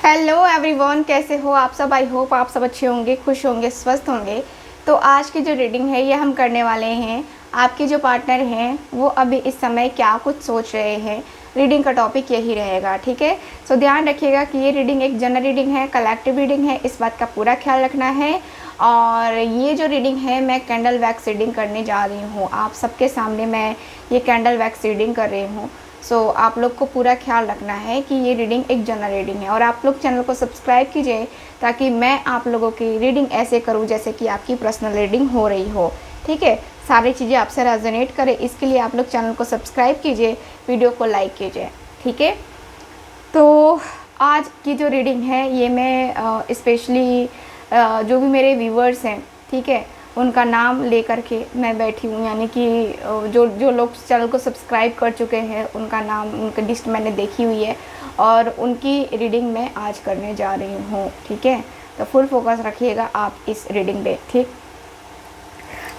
Hello everyone, कैसे हो आप सब। आई होप आप सब अच्छे होंगे, खुश होंगे, स्वस्थ होंगे। तो आज की जो रीडिंग है ये हम करने वाले हैं। आपके जो पार्टनर हैं वो अभी इस समय क्या कुछ सोच रहे हैं, रीडिंग का टॉपिक यही रहेगा। ठीक है, सो ध्यान रखिएगा कि ये रीडिंग एक जनरल रीडिंग है, कलेक्टिव रीडिंग है, इस बात का पूरा ख्याल रखना है। और ये जो रीडिंग है मैं कैंडल वैक्स रीडिंग करने जा रही हूँ, आप सबके सामने मैं ये कैंडल वैक्स रीडिंग कर रही हूँ। आप लोग को पूरा ख्याल रखना है कि ये रीडिंग एक जनरल रीडिंग है। और आप लोग चैनल को सब्सक्राइब कीजिए ताकि मैं आप लोगों की रीडिंग ऐसे करूँ जैसे कि आपकी पर्सनल रीडिंग हो रही हो। ठीक है, सारी चीज़ें आपसे रेजोनेट करें, इसके लिए आप लोग चैनल को सब्सक्राइब कीजिए, वीडियो को लाइक कीजिए। ठीक है, तो आज की जो रीडिंग है ये मैं स्पेशली जो भी मेरे व्यूवर्स हैं, ठीक है, उनका नाम लेकर के मैं बैठी हूँ। यानी कि जो जो लोग चैनल को सब्सक्राइब कर चुके हैं उनका नाम, उनकी लिस्ट मैंने देखी हुई है और उनकी रीडिंग मैं आज करने जा रही हूँ। ठीक है, तो फुल फोकस रखिएगा आप इस रीडिंग पे। ठीक,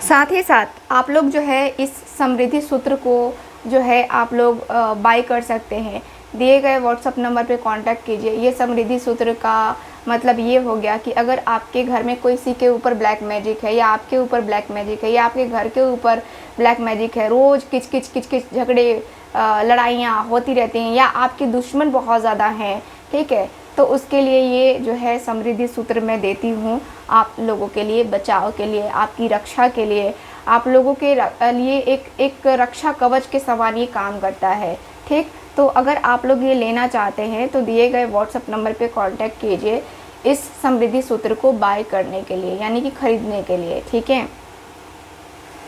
साथ ही साथ आप लोग जो है इस समृद्धि सूत्र को जो है आप लोग बाय कर सकते हैं। दिए गए व्हाट्सअप नंबर पे कांटेक्ट कीजिए। ये समृद्धि सूत्र का मतलब ये हो गया कि अगर आपके घर में कोई किसी के ऊपर ब्लैक मैजिक है, या आपके ऊपर ब्लैक मैजिक है, या आपके घर के ऊपर ब्लैक मैजिक है, रोज़ किच किच किच किच झगड़े लड़ाइयाँ होती रहती हैं, या आपके दुश्मन बहुत ज़्यादा हैं, ठीक है, तो उसके लिए ये जो है समृद्धि सूत्र मैं देती हूँ आप लोगों के लिए, बचाव के लिए, आपकी रक्षा के लिए, आप लोगों के लिए एक रक्षा कवच के समान ये काम करता है। ठीक, तो अगर आप लोग ये लेना चाहते हैं तो दिए गए व्हाट्सएप नंबर पे कांटेक्ट कीजिए इस समृद्धि सूत्र को बाय करने के लिए, यानी कि ख़रीदने के लिए। ठीक है,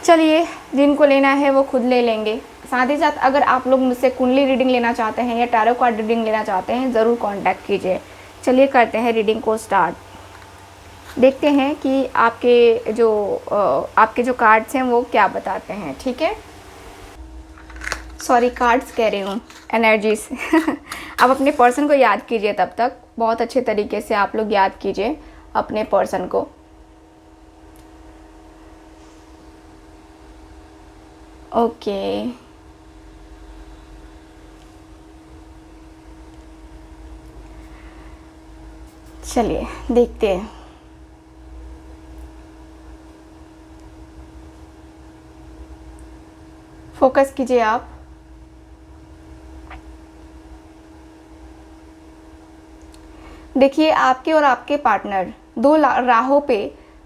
चलिए, जिनको लेना है वो खुद ले लेंगे। साथ ही साथ अगर आप लोग मुझसे कुंडली रीडिंग लेना चाहते हैं या टैरो कार्ड रीडिंग लेना चाहते हैं, ज़रूर कांटेक्ट कीजिए। चलिए करते हैं रीडिंग को स्टार्ट। देखते हैं कि आपके जो कार्ड्स हैं वो क्या बताते हैं। ठीक है, सॉरी कार्ड्स कह रही हूँ, एनर्जीज आप अपने पर्सन को याद कीजिए, तब तक बहुत अच्छे तरीके से आप लोग याद कीजिए अपने पर्सन को। ओके, चलिए देखते हैं। फोकस कीजिए आप। देखिए, आपके और आपके पार्टनर दो राहों पे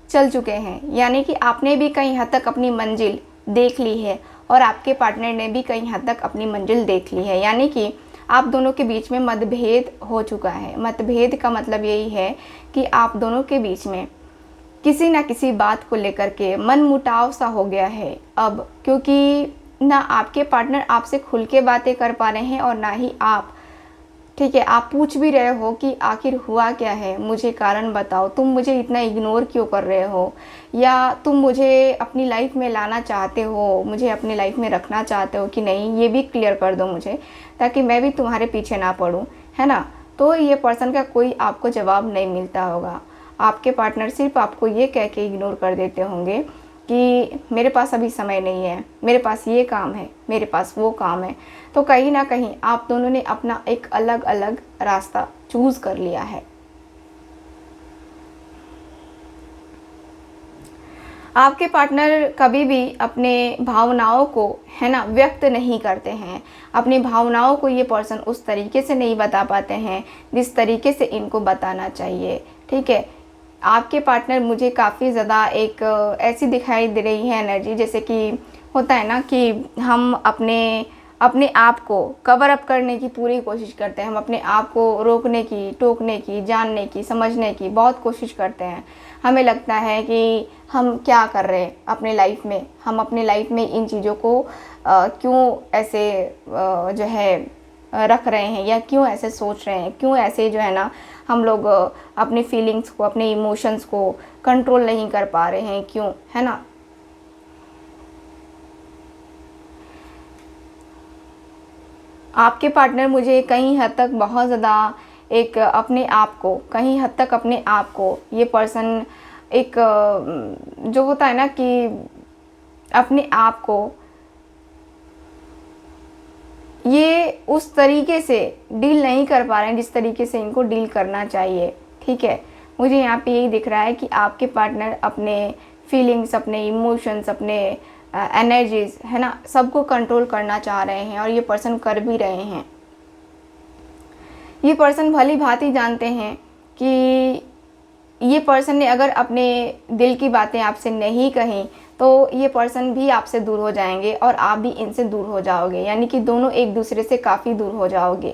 चल चुके हैं, यानी कि आपने भी कहीं हद तक अपनी मंजिल देख ली है और आपके पार्टनर ने भी कहीं हद तक अपनी मंजिल देख ली है। यानी कि आप दोनों के बीच में मतभेद हो चुका है। मतभेद का मतलब यही है कि आप दोनों के बीच में किसी ना किसी बात को लेकर के मनमुटाव सा हो गया है अब, क्योंकि ना आपके पार्टनर आपसे खुल के बातें कर पा रहे हैं और ना ही आप। ठीक है, आप पूछ भी रहे हो कि आखिर हुआ क्या है, मुझे कारण बताओ, तुम मुझे इतना इग्नोर क्यों कर रहे हो, या तुम मुझे अपनी लाइफ में लाना चाहते हो, मुझे अपनी लाइफ में रखना चाहते हो कि नहीं, ये भी क्लियर कर दो मुझे, ताकि मैं भी तुम्हारे पीछे ना पड़ूं, है ना। तो ये पर्सन का कोई आपको जवाब नहीं मिलता होगा। आपके पार्टनर सिर्फ आपको ये कह के इग्नोर कर देते होंगे कि मेरे पास अभी समय नहीं है, मेरे पास ये काम है, मेरे पास वो काम है। तो कहीं ना कहीं आप दोनों ने अपना एक अलग अलग रास्ता चूज़ कर लिया है। आपके पार्टनर कभी भी अपने भावनाओं को, है ना, व्यक्त नहीं करते हैं। अपनी भावनाओं को ये पर्सन उस तरीके से नहीं बता पाते हैं जिस तरीके से इनको बताना चाहिए। ठीक है, आपके पार्टनर मुझे काफ़ी ज़्यादा एक ऐसी दिखाई दे रही है एनर्जी, जैसे कि होता है ना कि हम अपने अपने आप को कवर अप करने की पूरी कोशिश करते हैं। हम अपने आप को रोकने की, टोकने की, जानने की, समझने की बहुत कोशिश करते हैं। हमें लगता है कि हम क्या कर रहे हैं अपने लाइफ में, हम अपने लाइफ में इन चीज़ों को क्यों ऐसे जो है रख रहे हैं, या क्यों ऐसे सोच रहे हैं, क्यों ऐसे जो है ना हम लोग अपनी फीलिंग्स को, अपने इमोशंस को कंट्रोल नहीं कर पा रहे हैं, क्यों, है ना। आपके पार्टनर मुझे कहीं हद तक बहुत ज़्यादा एक अपने आप को, कहीं हद तक अपने आप को ये पर्सन एक जो होता है ना कि अपने आप को ये उस तरीके से डील नहीं कर पा रहे हैं जिस तरीके से इनको डील करना चाहिए। ठीक है, मुझे यहाँ पे यही दिख रहा है कि आपके पार्टनर अपने फीलिंग्स, अपने इमोशंस, अपने एनर्जीज है ना, सबको कंट्रोल करना चाह रहे हैं और ये पर्सन कर भी रहे हैं। ये पर्सन भली भांति जानते हैं कि ये पर्सन ने अगर अपने दिल की बातें आपसे नहीं कही तो ये पर्सन भी आपसे दूर हो जाएंगे और आप भी इनसे दूर हो जाओगे, यानी कि दोनों एक दूसरे से काफ़ी दूर हो जाओगे।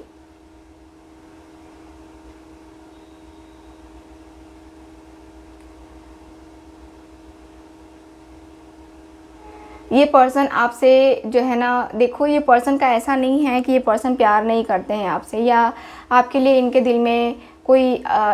ये पर्सन आपसे जो है ना, देखो ये पर्सन का ऐसा नहीं है कि ये पर्सन प्यार नहीं करते हैं आपसे, या आपके लिए इनके दिल में कोई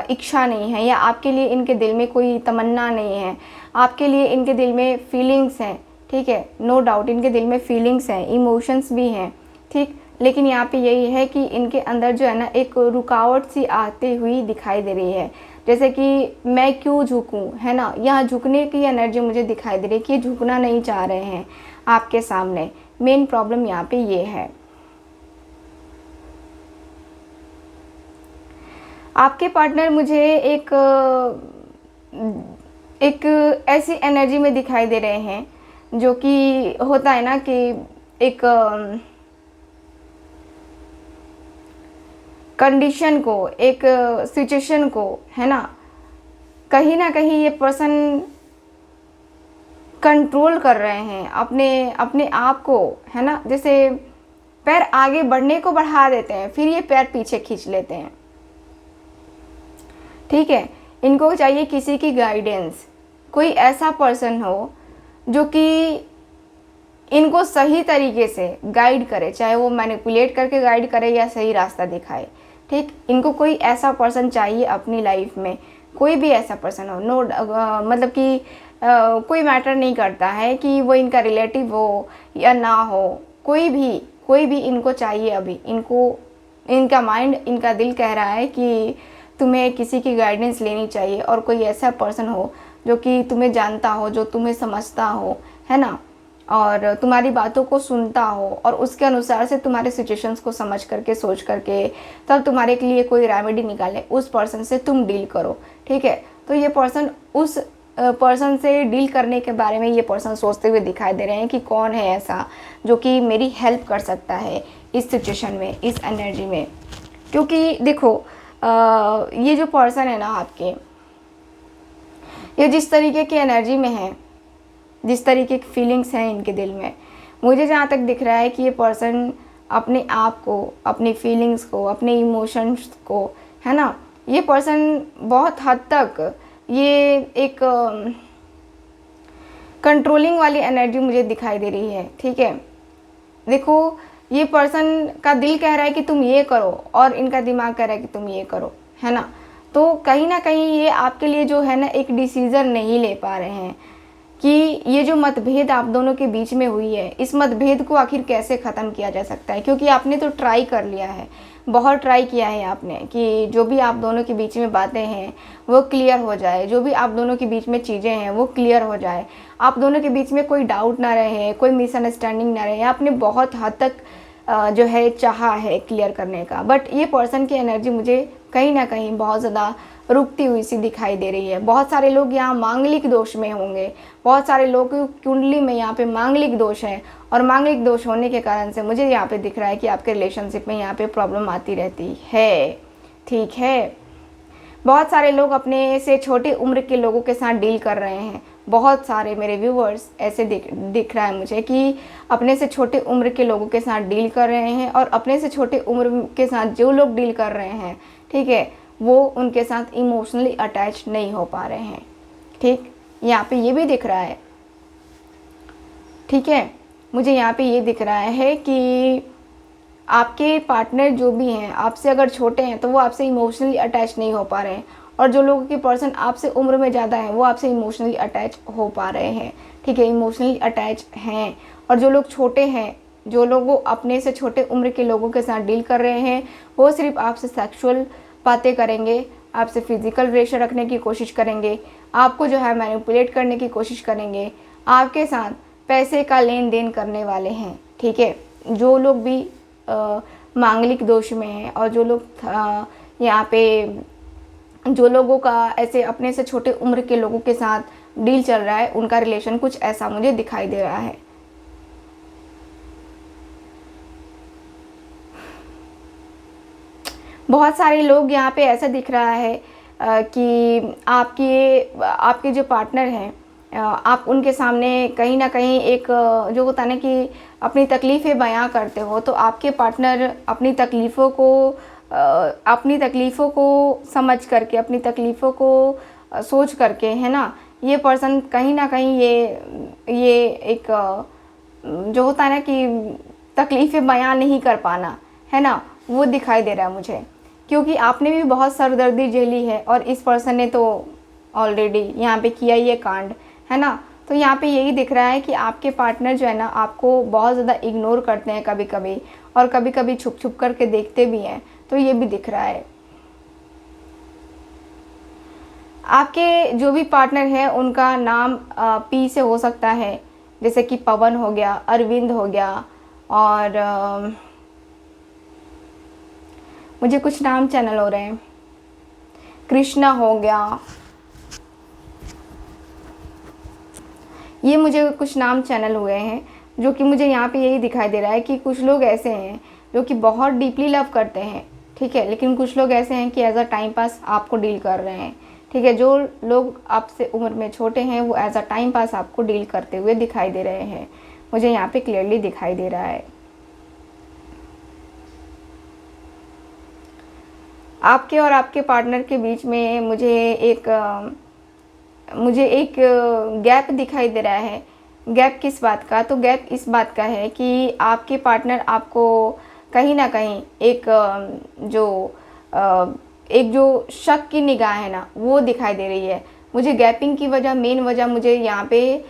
इच्छा नहीं है, या आपके लिए इनके दिल में कोई तमन्ना नहीं है। आपके लिए इनके दिल में फीलिंग्स हैं। ठीक है, नो डाउट इनके दिल में फीलिंग्स हैं, इमोशंस भी हैं। ठीक, लेकिन यहाँ पे यही है कि इनके अंदर जो है ना एक रुकावट सी आती हुई दिखाई दे रही है, जैसे कि मैं क्यों झुकूं, है ना, यहाँ झुकने की एनर्जी मुझे दिखाई दे रही है कि ये झुकना नहीं चाह रहे हैं आपके सामने। मेन प्रॉब्लम यहाँ पे ये है। आपके पार्टनर मुझे एक ऐसी एनर्जी में दिखाई दे रहे हैं जो कि होता है ना कि एक कंडीशन को, एक सिचुएशन को, है ना कहीं ये पर्सन कंट्रोल कर रहे हैं अपने आप को, है ना। जैसे पैर आगे बढ़ने को बढ़ा देते हैं, फिर ये पैर पीछे खींच लेते हैं। ठीक है, इनको चाहिए किसी की गाइडेंस, कोई ऐसा पर्सन हो जो कि इनको सही तरीके से गाइड करे, चाहे वो मैनिपुलेट करके गाइड करे या सही रास्ता दिखाए। ठीक, इनको कोई ऐसा पर्सन चाहिए अपनी लाइफ में, कोई भी ऐसा पर्सन हो, नो मतलब कि कोई मैटर नहीं करता है कि वो इनका रिलेटिव हो या ना हो, कोई भी इनको चाहिए। अभी इनका माइंड, इनका दिल कह रहा है कि तुम्हें किसी की गाइडेंस लेनी चाहिए और कोई ऐसा पर्सन हो जो कि तुम्हें जानता हो, जो तुम्हें समझता हो, है ना, और तुम्हारी बातों को सुनता हो और उसके अनुसार से तुम्हारे सिचुएशंस को समझ करके, सोच करके तब तुम्हारे के लिए कोई रेमेडी निकाले। उस पर्सन से तुम डील करो। ठीक है, तो ये पर्सन, उस पर्सन से डील करने के बारे में ये पर्सन सोचते हुए दिखाई दे रहे हैं कि कौन है ऐसा जो कि मेरी हेल्प कर सकता है इस सिचुएशन में, इस एनर्जी में। क्योंकि देखो ये जो पर्सन है ना आपके, ये जिस तरीके की एनर्जी में है, जिस तरीके की फीलिंग्स हैं इनके दिल में, मुझे जहाँ तक दिख रहा है कि ये पर्सन अपने आप को, अपनी फीलिंग्स को, अपने इमोशंस को, है ना, ये पर्सन बहुत हद तक ये एक कंट्रोलिंग वाली एनर्जी मुझे दिखाई दे रही है। ठीक है, देखो ये पर्सन का दिल कह रहा है कि तुम ये करो और इनका दिमाग कह रहा है कि तुम ये करो, है ना। तो कहीं ना कहीं ये आपके लिए जो है ना एक डिसीज़न नहीं ले पा रहे हैं कि ये जो मतभेद आप दोनों के बीच में हुई है, इस मतभेद को आखिर कैसे ख़त्म किया जा सकता है। क्योंकि आपने तो ट्राई कर लिया है, बहुत ट्राई किया है आपने कि जो भी आप दोनों के बीच में बातें हैं वो क्लियर हो जाए, जो भी आप दोनों के बीच में चीज़ें हैं वो क्लियर हो जाए, आप दोनों के बीच में कोई डाउट ना रहे, कोई मिसअंडरस्टैंडिंग ना रहे। आपने बहुत हद तक जो है चाहा है क्लियर करने का, बट ये पर्सन की एनर्जी मुझे कहीं ना कहीं बहुत ज़्यादा रुकती हुई सी दिखाई दे रही है। बहुत सारे लोग यहाँ मांगलिक दोष में होंगे, बहुत सारे लोग की कुंडली में यहाँ पे मांगलिक दोष है, और मांगलिक दोष होने के कारण से मुझे यहाँ पे दिख रहा है कि आपके रिलेशनशिप में यहाँ पे प्रॉब्लम आती रहती है। ठीक है, बहुत सारे लोग अपने से छोटी उम्र के लोगों के साथ डील कर रहे हैं। बहुत सारे मेरे व्यूवर्स ऐसे दिख रहा है मुझे कि अपने से छोटे उम्र के लोगों के साथ डील कर रहे हैं, और अपने से छोटे उम्र के साथ जो लोग डील कर रहे हैं, ठीक है, वो उनके साथ इमोशनली अटैच नहीं हो पा रहे हैं। ठीक, यहाँ पे ये भी दिख रहा है। ठीक है, मुझे यहाँ पे ये दिख रहा है कि आपके पार्टनर जो भी हैं, आपसे अगर छोटे हैं तो वो आपसे इमोशनली अटैच नहीं हो पा रहे हैं, और जो लोगों के पर्सन आपसे उम्र में ज़्यादा हैं वो आपसे इमोशनली अटैच हो पा रहे हैं। ठीक है, इमोशनली अटैच हैं। और जो लोग छोटे हैं, जो लोग अपने से छोटे उम्र के लोगों के साथ डील कर रहे हैं, वो सिर्फ आपसे सेक्सुअल बातें करेंगे, आपसे फिजिकल रिलेशन रखने की कोशिश करेंगे, आपको जो है मैनिपुलेट करने की कोशिश करेंगे, आपके साथ पैसे का लेन देन करने वाले हैं। ठीक है, जो लोग भी मांगलिक दोष में है, और जो लोग यहाँ पे जो लोगों का ऐसे अपने से छोटे उम्र के लोगों के साथ डील चल रहा है, उनका रिलेशन कुछ ऐसा मुझे दिखाई दे रहा है। बहुत सारे लोग यहाँ पे ऐसा दिख रहा है कि आपके जो पार्टनर हैं, आप उनके सामने कहीं ना कहीं एक जो होता है ना कि अपनी तकलीफ़ें बयां करते हो, तो आपके पार्टनर अपनी तकलीफ़ों को समझ करके, अपनी तकलीफ़ों को सोच करके, है ना, ये पर्सन कहीं ना कहीं ये एक जो होता है ना कि तकलीफ़ें बयां नहीं कर पाना, है ना, वो दिखाई दे रहा है मुझे। क्योंकि आपने भी बहुत सरदर्दी झेली है और इस पर्सन ने तो ऑलरेडी यहाँ पे किया ये कांड, है ना। तो यहाँ पे यही दिख रहा है कि आपके पार्टनर जो है ना, आपको बहुत ज़्यादा इग्नोर करते हैं कभी कभी, और कभी कभी छुप छुप करके देखते भी हैं, तो ये भी दिख रहा है। आपके जो भी पार्टनर हैं उनका नाम पी से हो सकता है, जैसे कि पवन हो गया, अरविंद हो गया, और मुझे कुछ नाम चैनल हो रहे हैं, कृष्णा हो गया, ये मुझे कुछ नाम चैनल हुए हैं, जो कि मुझे यहाँ पे यही दिखाई दे रहा है कि कुछ लोग ऐसे हैं जो कि बहुत डीपली लव करते हैं, ठीक है, लेकिन कुछ लोग ऐसे हैं कि एज अ टाइम पास आपको डील कर रहे हैं, ठीक है। जो लोग आपसे उम्र में छोटे हैं वो एज अ टाइम पास आपको डील करते हुए दिखाई दे रहे हैं, मुझे यहाँ पे क्लियरली दिखाई दे रहा है। आपके और आपके पार्टनर के बीच में मुझे एक गैप दिखाई दे रहा है। गैप किस बात का? तो गैप इस बात का है कि आपके पार्टनर आपको कहीं ना कहीं एक जो शक की निगाह है ना, वो दिखाई दे रही है मुझे। गैपिंग की वजह, मेन वजह मुझे यहाँ पे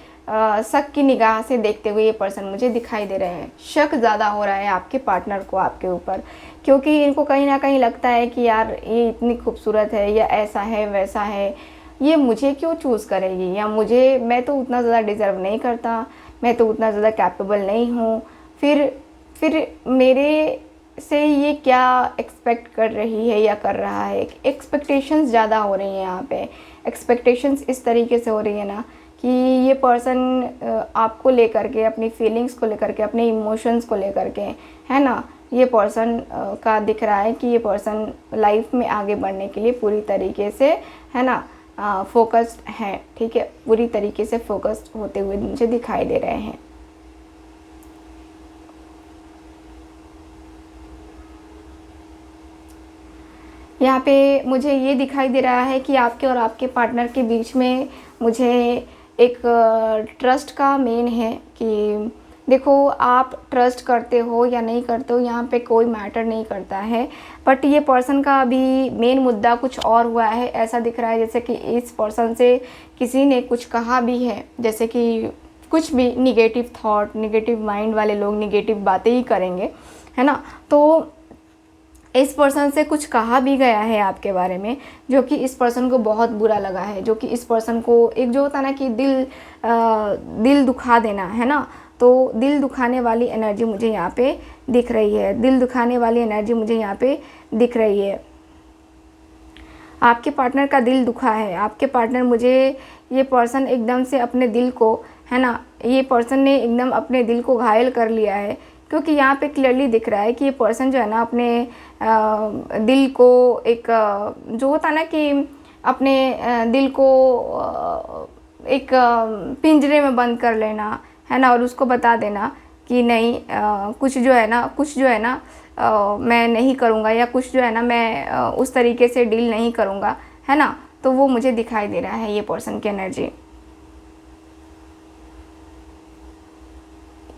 शक की निगाह से देखते हुए ये पर्सन मुझे दिखाई दे रहे हैं। शक ज़्यादा हो रहा है आपके पार्टनर को आपके ऊपर, क्योंकि इनको कहीं ना कहीं लगता है कि यार ये इतनी खूबसूरत है, या ऐसा है वैसा है, ये मुझे क्यों चूज़ करेगी, या मैं तो उतना ज़्यादा डिज़र्व नहीं करता, मैं तो उतना ज़्यादा कैपेबल नहीं हूँ, फिर मेरे से ये क्या एक्सपेक्ट कर रही है या कर रहा है। एक्सपेक्टेशंस ज़्यादा हो रही हैं यहाँ पे। एक्सपेक्टेशंस इस तरीके से हो रही है ना कि ये पर्सन आपको लेकर के, अपनी फीलिंग्स को लेकर के, अपने इमोशंस को लेकर के, है ना, ये पर्सन का दिख रहा है कि ये पर्सन लाइफ में आगे बढ़ने के लिए पूरी तरीके से, है ना, फोकस्ड हैं, ठीक है, पूरी तरीके से फोकस्ड होते हुए मुझे दिखाई दे रहे हैं। यहाँ पे मुझे ये दिखाई दे रहा है कि आपके और आपके पार्टनर के बीच में मुझे एक ट्रस्ट का मेन है कि देखो, आप ट्रस्ट करते हो या नहीं करते हो यहाँ पे कोई मैटर नहीं करता है, बट ये पर्सन का अभी मेन मुद्दा कुछ और हुआ है। ऐसा दिख रहा है जैसे कि इस पर्सन से किसी ने कुछ कहा भी है, जैसे कि कुछ भी निगेटिव थॉट, निगेटिव माइंड वाले लोग निगेटिव बातें ही करेंगे, है ना। तो इस पर्सन से कुछ कहा भी गया है आपके बारे में, जो कि इस पर्सन को बहुत बुरा लगा है, जो कि इस पर्सन को एक जो होता है ना कि दिल दुखा देना, है ना। तो दिल दुखाने वाली एनर्जी मुझे यहाँ पे दिख रही है, दिल दुखाने वाली एनर्जी मुझे यहाँ पे दिख रही है। आपके पार्टनर का दिल दुखा है, आपके पार्टनर ये पर्सन एकदम से अपने दिल को, है ना, ये पर्सन ने एकदम अपने दिल को घायल कर लिया है, क्योंकि यहाँ पे क्लियरली दिख रहा है कि ये पर्सन जो है ना अपने दिल को एक जो होता है ना कि अपने दिल को एक पिंजरे में बंद कर लेना, है ना, और उसको बता देना कि नहीं, कुछ जो है ना मैं नहीं करूँगा, या कुछ जो है ना मैं उस तरीके से डील नहीं करूँगा, है ना। तो वो मुझे दिखाई दे रहा है ये पर्सन की एनर्जी।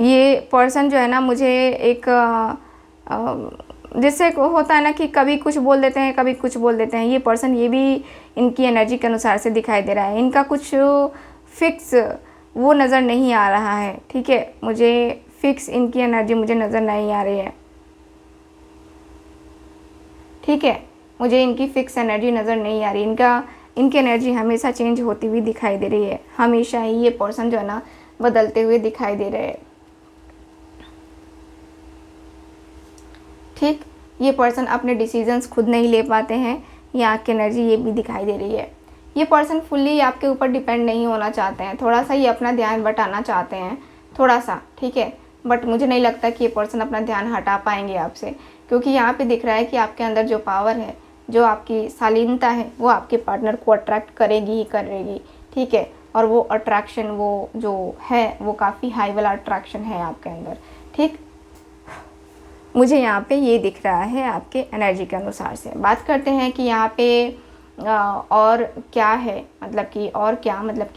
ये पर्सन जो है ना मुझे एक जैसे होता है ना कि कभी कुछ बोल देते हैं, कभी कुछ बोल देते हैं, ये पर्सन ये भी इनकी एनर्जी के अनुसार से दिखाई दे रहा है। इनका कुछ फिक्स वो नज़र नहीं आ रहा है, ठीक है, मुझे फिक्स इनकी एनर्जी मुझे नज़र नहीं आ रही है, ठीक है, मुझे इनकी फिक्स एनर्जी नज़र नहीं आ रही। इनकी एनर्जी हमेशा चेंज होती हुई दिखाई दे रही है, हमेशा ही ये पर्सन जो है ना बदलते हुए दिखाई दे रहे हैं। ठीक, ये पर्सन अपने डिसीजंस खुद नहीं ले पाते हैं, यहाँ की एनर्जी ये भी दिखाई दे रही है। ये पर्सन फुल्ली आपके ऊपर डिपेंड नहीं होना चाहते हैं, थोड़ा सा ये अपना ध्यान बटाना चाहते हैं, थोड़ा सा, ठीक है। बट मुझे नहीं लगता कि ये पर्सन अपना ध्यान हटा पाएंगे आपसे, क्योंकि यहाँ पे दिख रहा है कि आपके अंदर जो पावर है, जो आपकी शालीनता है, वो आपके पार्टनर को अट्रैक्ट करेगी ही करेगी, ठीक है। और वो अट्रैक्शन, वो जो है वो काफ़ी हाई वाला अट्रैक्शन है आपके अंदर, ठीक। मुझे यहाँ पे ये दिख रहा है आपके एनर्जी के अनुसार से। बात करते हैं कि यहाँ पे और क्या है, मतलब कि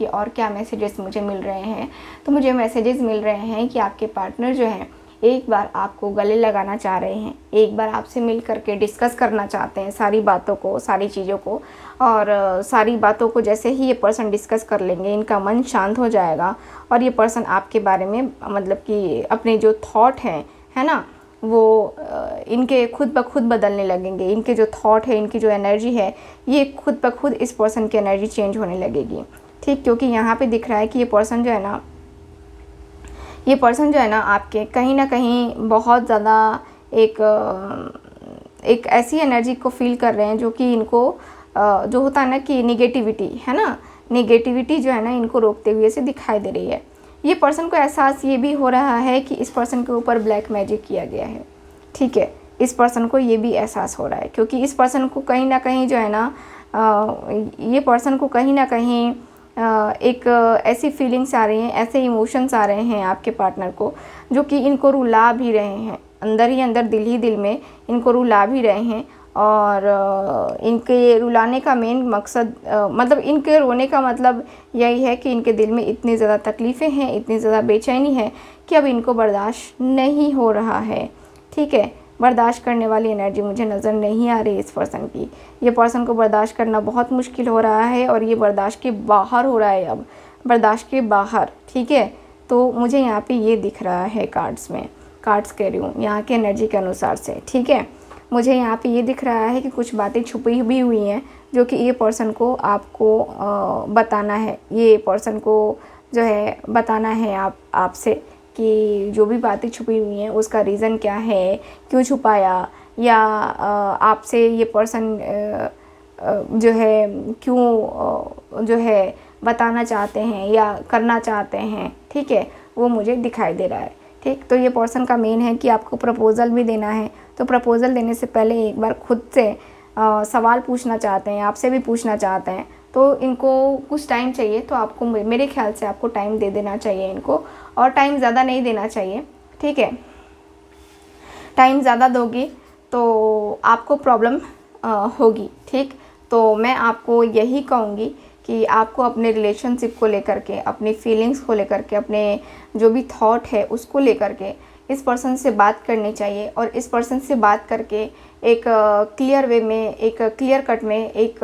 और क्या मैसेजेस मुझे मिल रहे हैं। तो मुझे मैसेजेस मिल रहे हैं कि आपके पार्टनर जो हैं एक बार आपको गले लगाना चाह रहे हैं, एक बार आपसे मिल करके डिस्कस करना चाहते हैं सारी बातों को, सारी चीज़ों को। और सारी बातों को जैसे ही ये पर्सन डिस्कस कर लेंगे, इनका मन शांत हो जाएगा और ये पर्सन आपके बारे में मतलब कि अपने जो थॉट हैं, है ना, वो इनके खुद ब खुद बदलने लगेंगे। इनके जो थॉट है, इनकी जो एनर्जी है, ये खुद ब खुद इस पर्सन की एनर्जी चेंज होने लगेगी, ठीक। क्योंकि यहाँ पे दिख रहा है कि ये पर्सन जो है ना आपके कहीं ना कहीं बहुत ज़्यादा एक ऐसी एनर्जी को फील कर रहे हैं जो कि इनको जो होता है ना कि निगेटिविटी है ना, निगेटिविटी जो है ना इनको रोकते हुए से दिखाई दे रही है। ये पर्सन को एहसास ये भी हो रहा है कि इस पर्सन के ऊपर ब्लैक मैजिक किया गया है, ठीक है। इस पर्सन को ये भी एहसास हो रहा है, क्योंकि इस पर्सन को कहीं ना कहीं जो है ना ये पर्सन को कहीं ना कहीं एक ऐसी फीलिंग्स आ रही हैं, ऐसे इमोशंस आ रहे हैं आपके पार्टनर को, जो कि इनको रुला भी रहे हैं, अंदर ही अंदर, दिल ही दिल में इनको रुला भी रहे हैं। और इनके रुलाने का मेन मकसद मतलब इनके रोने का मतलब यही है कि इनके दिल में इतनी ज़्यादा तकलीफ़ें हैं, इतनी ज़्यादा बेचैनी है कि अब इनको बर्दाश्त नहीं हो रहा है, ठीक है। बर्दाश्त करने वाली एनर्जी मुझे नज़र नहीं आ रही इस पर्सन की। ये पर्सन को बर्दाश्त करना बहुत मुश्किल हो रहा है और ये बर्दाश्त के बाहर हो रहा है, अब बर्दाश्त के बाहर, ठीक है। तो मुझे यहाँ पे ये दिख रहा है कार्ड्स में, कार्ड्स कह रही हूँ यहाँ के एनर्जी के अनुसार से, ठीक है। मुझे यहाँ पे ये दिख रहा है कि कुछ बातें छुपी भी हुई हैं जो कि ये पर्सन को आपको बताना है, ये पर्सन को जो है बताना है आपसे कि जो भी बातें छुपी हुई हैं उसका रीज़न क्या है, क्यों छुपाया, या आपसे ये पर्सन जो है क्यों जो है बताना चाहते हैं या करना चाहते हैं, ठीक है। वो मुझे दिखाई दे रहा है, ठीक। तो ये पर्सन का मेन है कि आपको प्रपोज़ल भी देना है, तो प्रपोज़ल देने से पहले एक बार खुद से सवाल पूछना चाहते हैं, आपसे भी पूछना चाहते हैं। तो इनको कुछ टाइम चाहिए, तो आपको मेरे ख्याल से आपको टाइम दे देना चाहिए इनको, और टाइम ज़्यादा नहीं देना चाहिए, ठीक है। टाइम ज़्यादा दोगे तो आपको प्रॉब्लम होगी, ठीक। तो मैं आपको यही कहूँगी कि आपको अपने रिलेशनशिप को लेकर के, अपनी फीलिंग्स को लेकर के, अपने जो भी थॉट है उसको लेकर के इस पर्सन से बात करनी चाहिए। और इस पर्सन से बात करके एक क्लियर वे में, एक क्लियर कट में एक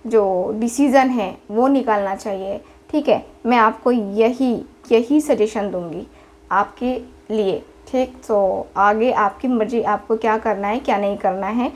जो डिसीज़न है वो निकालना चाहिए, ठीक है। मैं आपको यही सजेशन दूंगी आपके लिए, ठीक। तो आगे आपकी मर्ज़ी, आपको क्या करना है क्या नहीं करना है,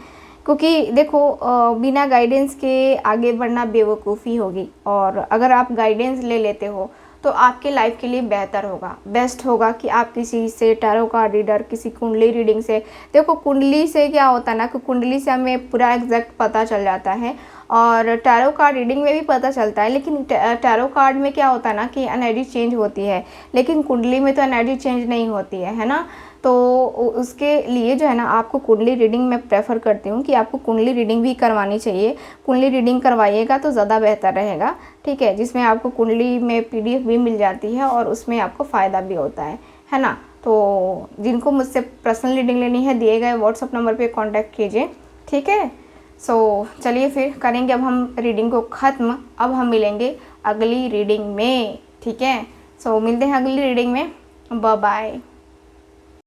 क्योंकि देखो बिना गाइडेंस के आगे बढ़ना बेवकूफ़ी होगी। और अगर आप गाइडेंस ले लेते हो तो आपके लाइफ के लिए बेहतर होगा, बेस्ट होगा कि आप किसी से टैरो कार्ड रीडर, किसी कुंडली रीडिंग से, देखो कुंडली से क्या होता है ना कि कुंडली से हमें पूरा एग्जैक्ट पता चल जाता है और टैरो कार्ड रीडिंग में भी पता चलता है। लेकिन टैरो कार्ड में क्या होता है ना कि एनर्जी चेंज होती है, लेकिन कुंडली में तो एनर्जी चेंज नहीं होती है ना। तो उसके लिए जो है ना आपको कुंडली रीडिंग मैं प्रेफर करती हूँ कि आपको कुंडली रीडिंग भी करवानी चाहिए। कुंडली रीडिंग करवाइएगा तो ज़्यादा बेहतर रहेगा, ठीक है, जिसमें आपको कुंडली में PDF भी मिल जाती है और उसमें आपको फ़ायदा भी होता है ना। तो जिनको मुझसे पर्सनल रीडिंग लेनी है, दिए गए व्हाट्सअप नंबर पर कॉन्टैक्ट कीजिए, ठीक है। सो चलिए फिर करेंगे अब हम रीडिंग को ख़त्म। अब हम मिलेंगे अगली रीडिंग में, ठीक है। सो मिलते हैं अगली रीडिंग में, बाय बाय।